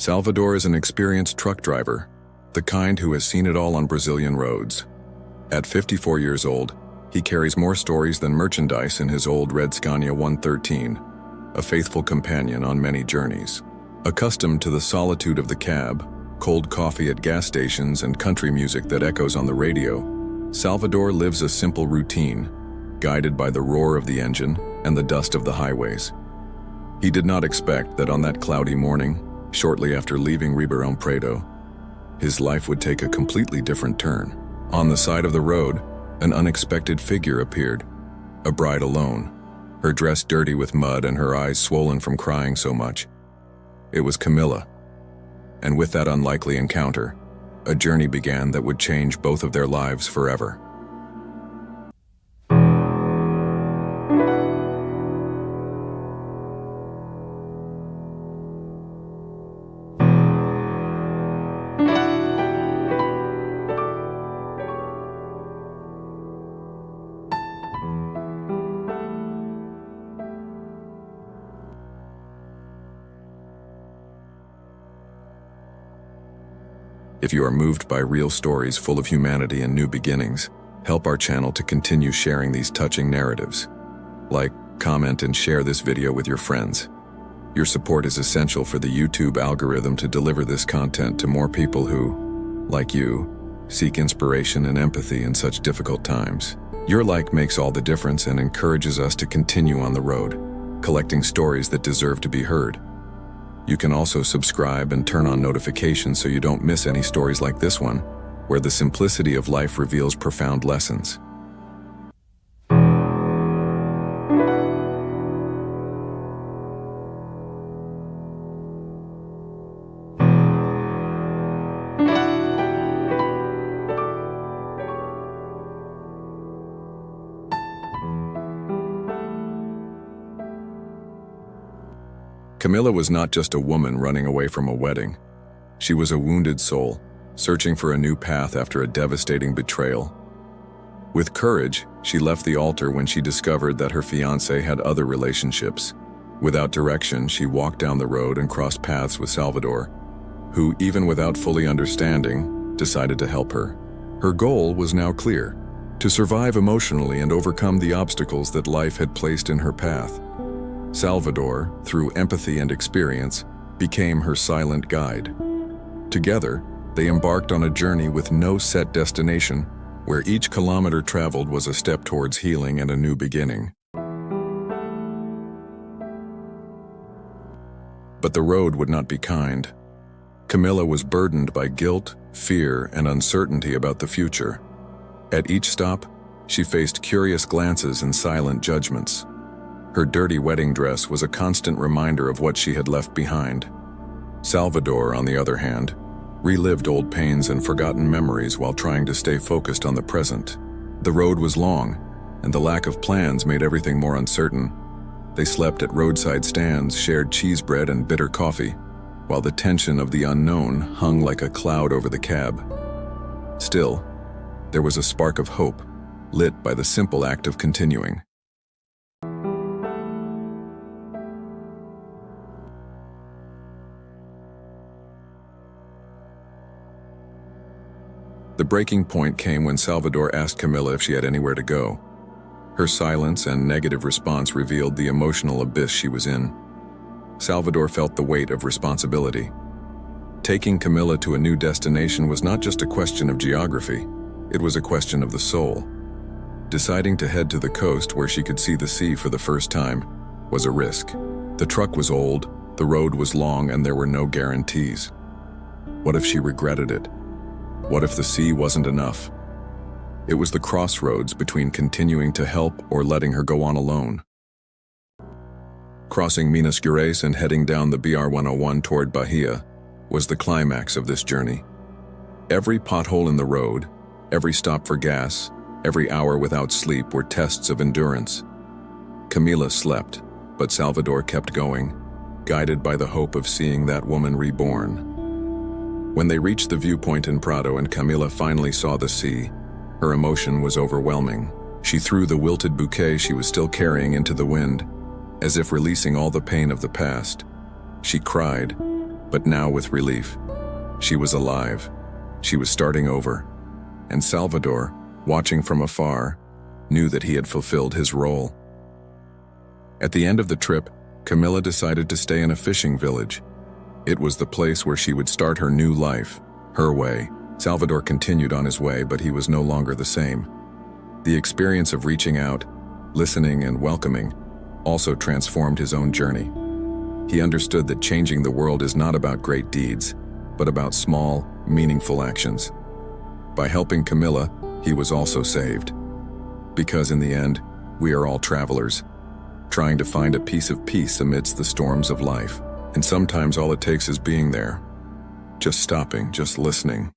Salvador is an experienced truck driver, the kind who has seen it all on Brazilian roads. At 54 years old, he carries more stories than merchandise in his old red Scania 113, a faithful companion on many journeys. Accustomed to the solitude of the cab, cold coffee at gas stations, and country music that echoes on the radio, Salvador lives a simple routine, guided by the roar of the engine and the dust of the highways. He did not expect that on that cloudy morning, shortly after leaving Ribeirão Preto, his life would take a completely different turn. On the side of the road, an unexpected figure appeared, a bride alone, her dress dirty with mud and her eyes swollen from crying so much. It was Camila. And with that unlikely encounter, a journey began that would change both of their lives forever. If you are moved by real stories full of humanity and new beginnings, help our channel to continue sharing these touching narratives. Like, comment, and share this video with your friends. Your support is essential for the YouTube algorithm to deliver this content to more people who, like you, seek inspiration and empathy in such difficult times. Your like makes all the difference and encourages us to continue on the road, collecting stories that deserve to be heard. You can also subscribe and turn on notifications so you don't miss any stories like this one, where the simplicity of life reveals profound lessons. Camila was not just a woman running away from a wedding. She was a wounded soul, searching for a new path after a devastating betrayal. With courage, she left the altar when she discovered that her fiancé had other relationships. Without direction, she walked down the road and crossed paths with Salvador, who, even without fully understanding, decided to help her. Her goal was now clear: to survive emotionally and overcome the obstacles that life had placed in her path. Salvador, through empathy and experience, became her silent guide. Together, they embarked on a journey with no set destination, where each kilometer traveled was a step towards healing and a new beginning. But the road would not be kind. Camila was burdened by guilt, fear, and uncertainty about the future. At each stop, she faced curious glances and silent judgments. Her dirty wedding dress was a constant reminder of what she had left behind. Salvador, on the other hand, relived old pains and forgotten memories while trying to stay focused on the present. The road was long, and the lack of plans made everything more uncertain. They slept at roadside stands, shared cheese bread and bitter coffee, while the tension of the unknown hung like a cloud over the cab. Still, there was a spark of hope, lit by the simple act of continuing. The breaking point came when Salvador asked Camila if she had anywhere to go. Her silence and negative response revealed the emotional abyss she was in. Salvador felt the weight of responsibility. Taking Camila to a new destination was not just a question of geography, it was a question of the soul. Deciding to head to the coast where she could see the sea for the first time was a risk. The truck was old, the road was long, and there were no guarantees. What if she regretted it? What if the sea wasn't enough? It was the crossroads between continuing to help or letting her go on alone. Crossing Minas Gerais and heading down the BR-101 toward Bahia was the climax of this journey. Every pothole in the road, every stop for gas, every hour without sleep were tests of endurance. Camila slept, but Salvador kept going, guided by the hope of seeing that woman reborn. When they reached the viewpoint in Prado and Camila finally saw the sea, her emotion was overwhelming. She threw the wilted bouquet she was still carrying into the wind, as if releasing all the pain of the past. She cried, but now with relief. She was alive. She was starting over. And Salvador, watching from afar, knew that he had fulfilled his role. At the end of the trip, Camilla decided to stay in a fishing village. It was the place where she would start her new life, her way. Salvador continued on his way, but he was no longer the same. The experience of reaching out, listening, and welcoming also transformed his own journey. He understood that changing the world is not about great deeds, but about small, meaningful actions. By helping Camilla, he was also saved. Because in the end, we are all travelers, trying to find a piece of peace amidst the storms of life. And sometimes all it takes is being there, just stopping, just listening.